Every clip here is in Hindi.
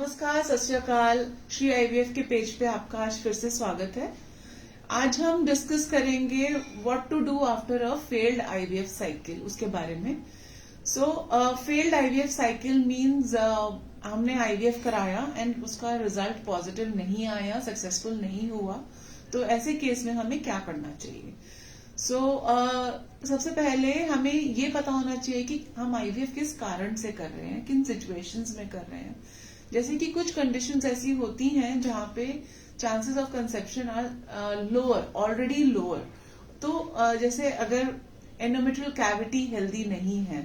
नमस्कार, सत श्री अकाल। श्री आईवीएफ के पेज पे आपका आज फिर से स्वागत है। आज हम डिस्कस करेंगे what to do after a failed IVF cycle, उसके बारे में। फेल्ड आईवीएफ साइकिल मींस हमने आईवीएफ कराया एंड उसका रिजल्ट पॉजिटिव नहीं आया, सक्सेसफुल नहीं हुआ, तो ऐसे केस में हमें क्या करना चाहिए। सबसे पहले हमें ये पता होना चाहिए कि हम आईवीएफ किस कारण से कर रहे हैं, किन सिचुएशंस में कर रहे हैं। जैसे कि कुछ कंडीशंस ऐसी होती हैं जहां पे chances of conception are lower, already lower. तो जैसे अगर एंडोमेट्रियल कैविटी हेल्दी नहीं है,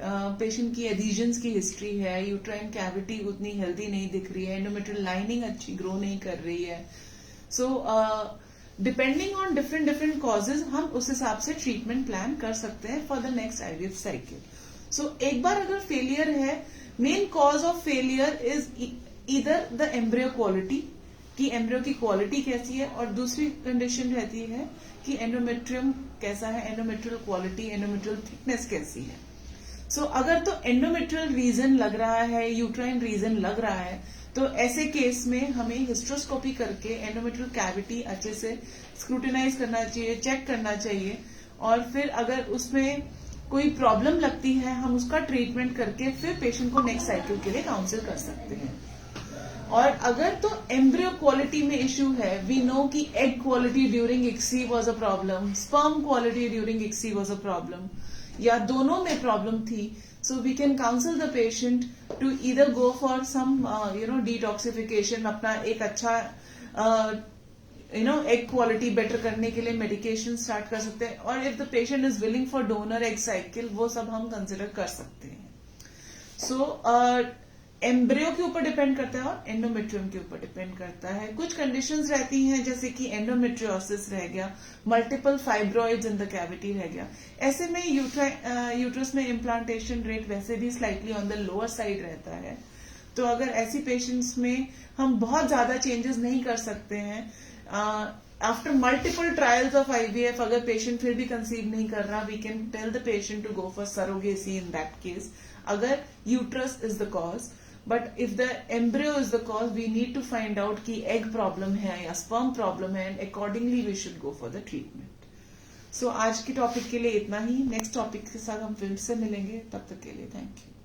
पेशेंट की एडिशंस की हिस्ट्री है, यूट्राइन कैविटी उतनी हेल्दी नहीं दिख रही है, एंडोमेट्रियल लाइनिंग अच्छी ग्रो नहीं कर रही है, डिपेंडिंग ऑन डिफरेंट कॉजेज हम उस हिसाब से ट्रीटमेंट प्लान कर सकते हैं for the next IVF cycle. एक बार अगर फेलियर है, main cause of failure is either the embryo quality, कि एम्ब्रियो की क्वालिटी कैसी है, और दूसरी कंडीशन रहती है कि एंडोमेट्रियम कैसा है, एंडोमेट्रियल क्वालिटी, एंडोमेट्रियल थिकनेस कैसी है। अगर तो एंडोमेट्रियल रीजन लग रहा है, यूट्राइन रीजन लग रहा है, तो ऐसे केस में हमें हिस्ट्रोस्कोपी करके एंडोमेट्रियल कैविटी अच्छे से स्क्रूटिनाइज करना चाहिए, चेक करना चाहिए, और फिर अगर उसमें कोई प्रॉब्लम लगती है हम उसका ट्रीटमेंट करके फिर पेशेंट को नेक्स्ट साइकिल के लिए काउंसिल कर सकते हैं। और अगर तो एम्ब्रियो क्वालिटी में इश्यू है, वी नो कि egg quality during ICSI was a problem, sperm quality during ICSI was a problem, या दोनों में प्रॉब्लम थी, so we can counsel the patient to either go for some detoxification, अपना एक अच्छा एग क्वालिटी बेटर करने के लिए मेडिकेशन स्टार्ट कर सकते हैं, और if the patient is willing for donor egg cycle, वो सब हम कंसिडर कर सकते हैं। एम्ब्रियो के ऊपर डिपेंड करता है और एंडोमेट्रियम के ऊपर डिपेंड करता है। कुछ कंडीशंस रहती हैं जैसे कि एंडोमेट्रियोसिस रह गया, multiple fibroids in the cavity रह गया, ऐसे में यूट्रस में इम्प्लांटेशन रेट वैसे भी slightly on the lower side रहता है। तो अगर ऐसी पेशेंट्स में हम बहुत ज्यादा चेंजेस नहीं कर सकते हैं, after multiple trials of IVF अगर पेशेंट फिर भी कंसीव नहीं कर रहा, we can tell the patient to go for surrogacy in that case, अगर uterus is the cause. But if the embryo is the cause, we need to find out कि एग प्रॉब्लम है या स्पर्म प्रॉब्लम है, and accordingly we should go for the treatment. आज के टॉपिक के लिए इतना ही। नेक्स्ट टॉपिक के साथ हम फिर से मिलेंगे, तब तक के लिए थैंक यू।